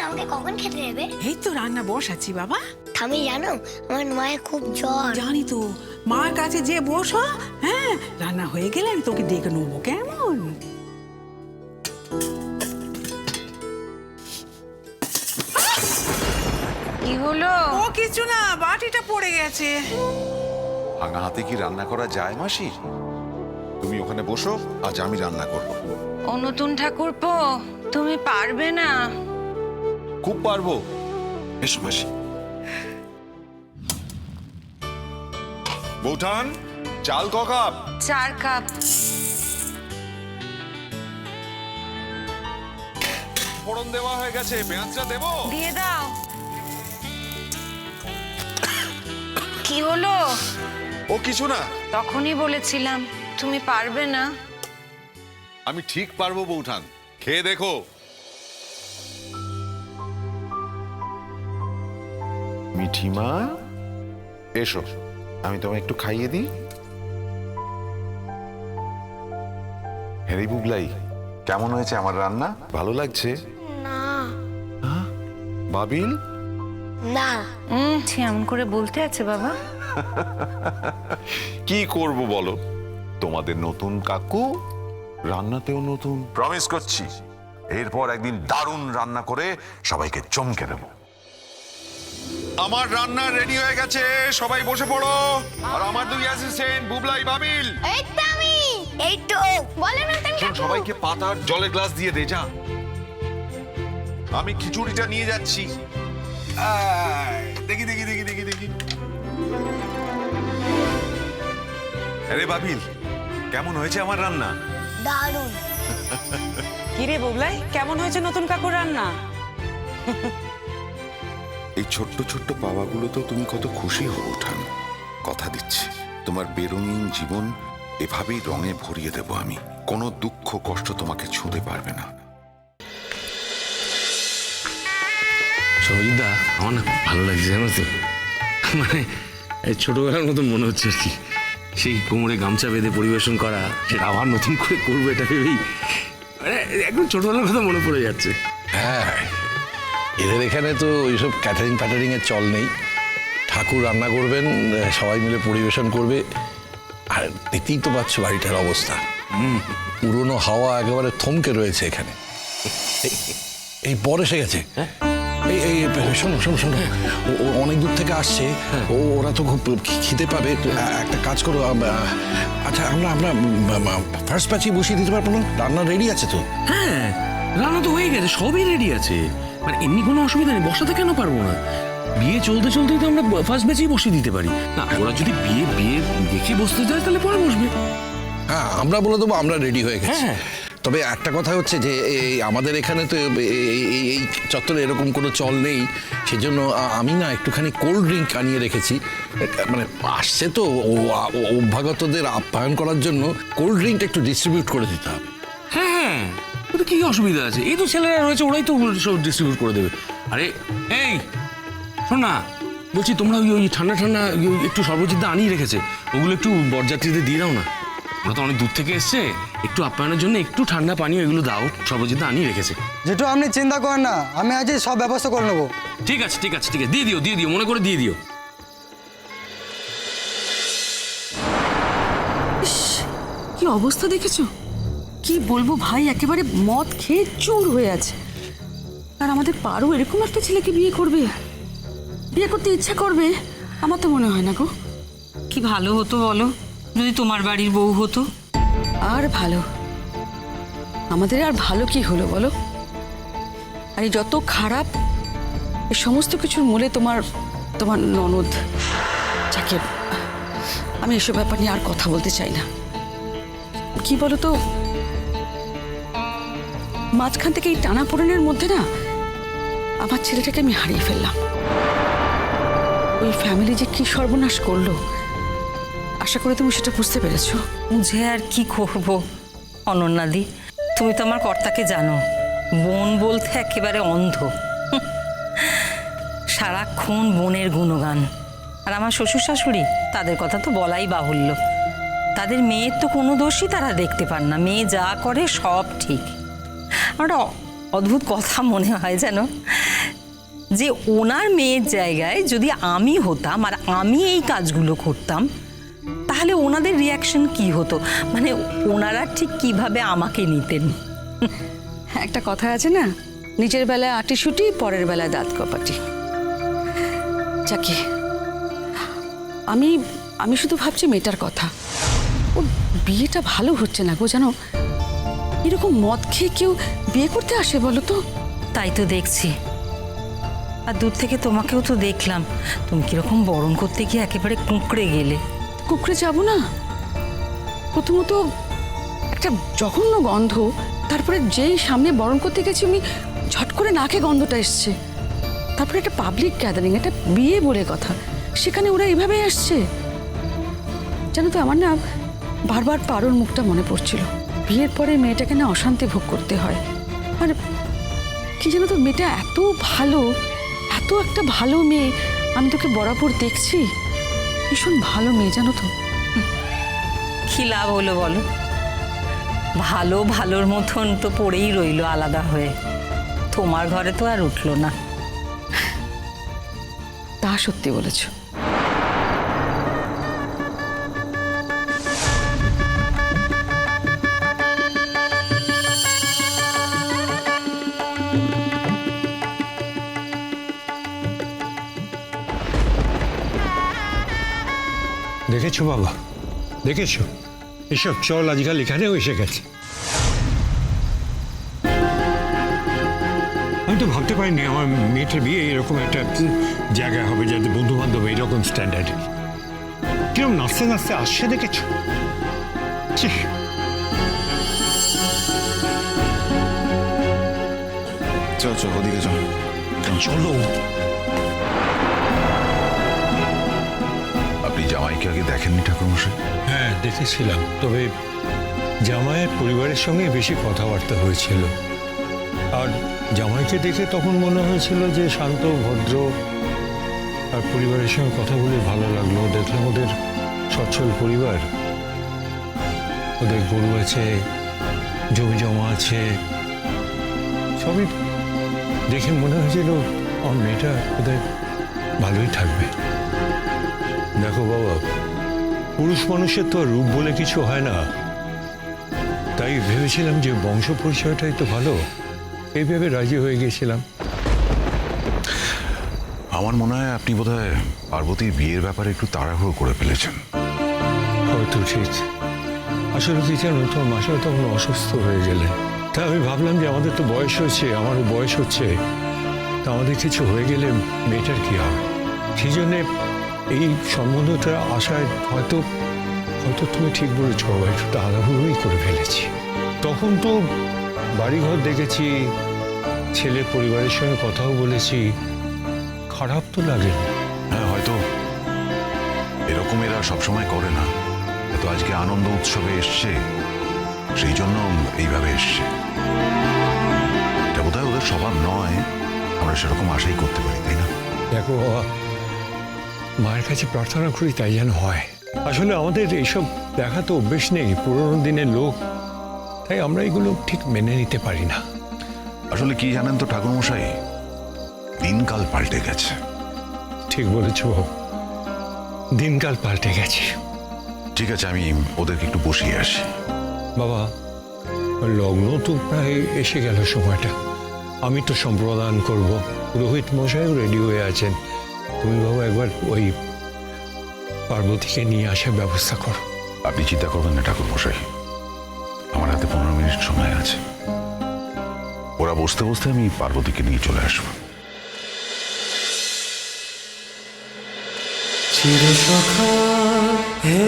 আমাকে কখন খেতে দেবে? এই তো রান্না বসাচ্ছি বাবা। ঠামি জানো আমার মায়ের খুব জ্বর। জানি তো, মার কাছে যে বসো। হ্যাঁ, রান্না হয়ে গেলে আমি তোকে ডেকে নেবো, কেমন? কি হলো? ও কিছু না, বাটিটা পড়ে গেছে। ভাঙা হাতে কি রান্না করা যায় মাসি? তুমি ওখানে বসো, আজ আমি রান্না করব। ও নতুন ঠাকুরপো, তুমি পারবে না? খুব পারবো। এসো মাসি। বৌঠান, চাল ক কাপ? 4 কাপ। ফোড়ন দেওয়া হয়ে গেছে, পেঁয়াজটা দেবো? দিয়ে দাও। কি হলো? ও কিছু না। তখনই বলেছিলাম তুমি পারবে না। আমি ঠিক পারবো বৌঠান, খেয়ে দেখো। মিঠিমা, এসো, আমি তোমায় একটু খাইয়ে দিই। হ্যারি বুবলাই, কেমন হয়েছে আমার রান্না? ভালো লাগছে? না বাবিল? না। এমন করে বলতে আছে বাবা? কি করব বলো, তোমাদের নতুন কাকু, রান্নাতেও নতুন। প্রমিস করছি এরপর একদিন দারুণ রান্না করে সবাইকে চমকে দেব। আমার রান্না রেডি হয়ে গেছে, সবাই বসে পড়ো। আর আমার দুই অ্যাসিস্ট্যান্ট বুবলাই, বাবিল। এই তো আমি। এই তো বলো না তুমি শোন, সবাইকে পাতার জলের গ্লাস দিয়ে দে যা। আমি খিচুড়িটা নিয়ে যাচ্ছি। দেখি দেখি দেখি দেখি দেখি। আরে বাবিল, কেমন হয়েছে আমার রান্না? দারুণ। কিরে বুবলাই, কেমন হয়েছে নতুন কাকুর রান্না? এই ছোট্ট ছোট্ট পাওয়াগুলো তো তুমি কত খুশি হও ওঠান। কথা দিচ্ছি তোমার বেরঙিন জীবন এভাবেই রঙে ভরিয়ে দেব আমি। কোনো দুঃখ কষ্ট তোমাকে ছুঁতে পারবে না। সরজিদা, আমার না ভালো লাগছে জানো তো। মানে এই ছোটবেলার মতন মনে হচ্ছে আর কি। সেই কোমরে গামছা বেঁধে পরিবেশন করা, সেটা আবার নতুন করে করবো এটা ভেবেই মানে একদম ছোটবেলার কথা মনে পড়ে যাচ্ছে। হ্যাঁ, এদের এখানে তো ওইসব ক্যাটারিং ফ্যাটারিং এর চল নেই। ঠাকুর রান্না করবেন, সবাই মিলে পরিবেশন করবে। আর দেখতেই তো পাচ্ছ বাড়িটার অবস্থা, পুরনো হাওয়া একেবারে থমকে রয়েছে এখানে। এই পর এসে গেছে। এই এই শোনো শোনো শোনো, ও অনেক দূর থেকে আসছে, ওরা তো খুব খিদে পাবে। একটা কাজ করো, আচ্ছা আমরা আমরা ফার্স্ট ব্যাচে বসিয়ে দিতে পারবো না? রান্না রেডি আছে তো? হ্যাঁ, রান্না তো হয়ে গেছে, সবই রেডি আছে। মানে এমনি কোনো অসুবিধা নেই, বসাতে কেন পারবো না? বিয়ে চলতে চলতেই তো আমরা ফার্স্ট ব্যাচেই বসিয়ে দিতে পারি। না, ওরা যদি বিয়ে বিয়ে দেখে বসতে চায় তাহলে পরে বসবে। হ্যাঁ, আমরা বলে দেবো আমরা রেডি হয়ে গেছি। হ্যাঁ। তবে একটা কথা হচ্ছে যে এই আমাদের এখানে তো এই চত্বরে এরকম কোনো চল নেই, সেজন্য আমি না একটুখানি কোল্ড ড্রিঙ্ক আনিয়ে রেখেছি। মানে আসছে তো অভ্যাগতদের আপ্যায়ন করার জন্য কোল্ড ড্রিঙ্কটা একটু ডিস্ট্রিবিউট করে দিতে হবে। হ্যাঁ, ওটা কি অসুবিধা আছে? এই তো ছেলেরা রয়েছে, ওরাই তো সব ডিস্ট্রিবিউট করে দেবে। আরে এই শোন না, বলছি তোমরা ওই ওই ঠান্ডা ঠান্ডা একটু সর্বজিৎদা আনিয়ে রেখেছে, ওগুলো একটু বরযাত্রীদের দিয়ে দাও না। ওরা তো অনেক দূর থেকে এসছে, একটু আপ্যায়নের জন্য একটু ঠান্ডা পানীয় এগুলো দাও, সর্বজিৎদা আনিয়ে রেখেছে। যেটু আপনি চিন্তা করেন না, আমি আজ সব ব্যবস্থা করে নেবো। ঠিক আছে ঠিক আছে ঠিক আছে, দিয়ে দিও মনে করে দিয়ে দিও। কি অবস্থা দেখেছো? কি বলবো ভাই, একেবারে মদ খেয়ে চুর হয়ে আছে। আর আমাদের পারো এরকম একটা ছেলেকে বিয়ে করবে, বিয়ে করতে ইচ্ছা করবে? আমার তো মনে হয় না গো। কি ভালো হতো বলো, যদি তোমার বাড়ির বউ হতো। আর ভালো, আমাদের আর ভালো কি হলো বলো? আর এই যত খারাপ, এই সমস্ত কিছুর মূলে তোমার তোমার ননদ, যাকে আমি এসব ব্যাপার নিয়ে আর কথা বলতে চাই না। কি বলো তো, মাঝখান থেকে এই টানাপোড়েনের মধ্যে না আমার ছেলেটাকে আমি হারিয়ে ফেললাম। ওই ফ্যামিলি যে কি সর্বনাশ করলো, আশা করি তুমি সেটা বুঝতে পেরেছো। বুঝে আর কি করব অনন্যাদি, তুমি তো আমার কর্তাকে জানো, বোন বলতে একেবারে অন্ধ। সারাক্ষণ বোনের গুণগান। আর আমার শ্বশুর শাশুড়ি, তাদের কথা তো বলাই বাহুল্য। তাদের মেয়ের তো কোনো দোষই তারা দেখতে পান না, মেয়ে যা করে সব ঠিক। আমার অদ্ভুত কথা মনে হয় যেন, যে ওনার মেয়ের জায়গায় যদি আমি হতাম আর আমি এই কাজগুলো করতাম, তাহলে ওনাদের রিয়াকশন কি হতো, মানে ওনারা ঠিক কিভাবে আমাকে নিতেন। একটা কথা আছে না, নিজের বেলায় আটিশুটি, পরের বেলায় দাঁত কপাটি। যাকে আমি আমি শুধু ভাবছি মেয়েটার কথা। ও বিয়েটা ভালো হচ্ছে না গো, জানো। এরকম মদ খেয়ে কেউ বিয়ে করতে আসে বলো তো? তাই তো দেখছি। আর দূর থেকে তোমাকেও তো দেখলাম, তুমি কিরকম বরণ করতে গিয়ে একেবারে কুঁকড়ে গেলে। কুকড়ে যাব না? প্রথমত একটা জঘন্য গন্ধ, তারপরে যেই সামনে বরণ করতে গেছি আমি ঝট করে নাকে গন্ধটা এসছে। তারপরে একটা পাবলিক গ্যাদারিং, একটা বিয়ে বলে কথা, সেখানে ওরা এভাবেই আসছে। জানো তো, আমার না বারবার পারোর মুখটা মনে পড়ছিল। বিয়ের পরে মেয়েটাকে না অশান্তি ভোগ করতে হয়। আর কি জানো তো, মেয়েটা এত ভালো, এত একটা ভালো মেয়ে। আমি তোকে বরাবর দেখছি, ভীষণ ভালো মেয়ে, জানো তো। কি লাভ হলো বলো? ভালো ভালোর মতন তো পড়েই রইলো আলাদা হয়ে, তোমার ঘরে তো আর উঠলো না। তা সত্যি বলেছ। দেখেছো বাবা, দেখেছো এসব চল আজকাল এখানেও এসে গেছে। আমি তো ভাবতে পারিনি আমার মেয়েটার বিয়ে এরকম একটা জায়গায় হবে, যাতে বন্ধু বান্ধব এইরকম স্ট্যান্ডার্ড। কিরকম নাচতে নাচতে আসছে দেখেছো? চল চল ওদিকে চল। চলো। আপনি জামাইকে আগে দেখেননি ঠাকুরমশাই? হ্যাঁ দেখেছিলাম, তবে জামাইয়ের পরিবারের সঙ্গে বেশি কথাবার্তা হয়েছিল। আর জামাইকে দেখে তখন মনে হয়েছিল যে শান্ত ভদ্র, আর পরিবারের সঙ্গে কথা বলে ভালো লাগলো। দেখলাম ওদের সচ্ছল পরিবার, ওদের গরু আছে, জমি জমা আছে, সবই দেখে মনে হয়েছিল আমার মেয়েটা ওদের ভালোই থাকবে। দেখো বাবা, পুরুষ মানুষের তো রূপ বলে কিছু হয় না, তাই ভেবেছিলাম যে বংশ পরিচয়টাই তো ভালো, এই ভেবে রাজি হয়ে গেছিলাম। আমার মনে হয় আপনি বোধহয় পার্বতীর বিয়ের ব্যাপারে একটু তাড়াহুড়ো করে ফেলেছেন। হয়তো ঠিক। আসলে কি জানো, তোমার মাসা তখন অসুস্থ হয়ে গেলে, তা আমি ভাবলাম যে আমাদের তো বয়স হচ্ছে, আমারও বয়স হচ্ছে, তা আমাদের কিছু হয়ে গেলে মেয়েটার কি হবে, সেই জন্যে এই সম্বন্ধটা আশায় হয়তো হয়তো তুমি ঠিক বলেছো বাবা, একটু তাড়াহুড়োই করে ফেলেছি। তখন তো বাড়িঘর দেখেছি, ছেলের পরিবারের সঙ্গে কথাও বলেছি, খারাপ তো লাগে। হ্যাঁ, হয়তো এরকম এরা সবসময় করে না, তো আজকে আনন্দ উৎসবে এসছে, সেই জন্য এইভাবে এসছে। এটা বোধহয় ওদের স্বভাব নয়, আমরা সেরকম আশাই করতে পারি, তাই না? দেখো বাবা, মায়ের কাছে প্রার্থনা করি তাই যেন হয়। আসলে আমাদের এইসব দেখা তো অভ্যেস নেই, পুরোনো দিনের লোক, তাই আমরা এগুলো ঠিক মেনে নিতে পারি না। আসলে কি জানেন তো ঠাকুরমশাই, দিনকাল পাল্টে গেছে। ঠিক বলেছ বাবু, দিনকাল পাল্টে গেছে। ঠিক আছে, আমি ওদেরকে একটু বসিয়ে আসি। বাবা, লগ্ন তো প্রায় এসে গেল সময়টা, আমি তো সম্প্রদান করব, পুরোহিত মশাইও রেডি হয়ে আছেন। তুমি বাবা একবার ওই পার্বতীকে নিয়ে আসার ব্যবস্থা করো। আপনি চিন্তা করবেন না ঠাকুরমশাই, আমার হাতে 15 মিনিট সময় আছে। ওরা বসতে বসতে আমি পার্বতীকে নিয়ে চলে আসবো। চিরসখা হে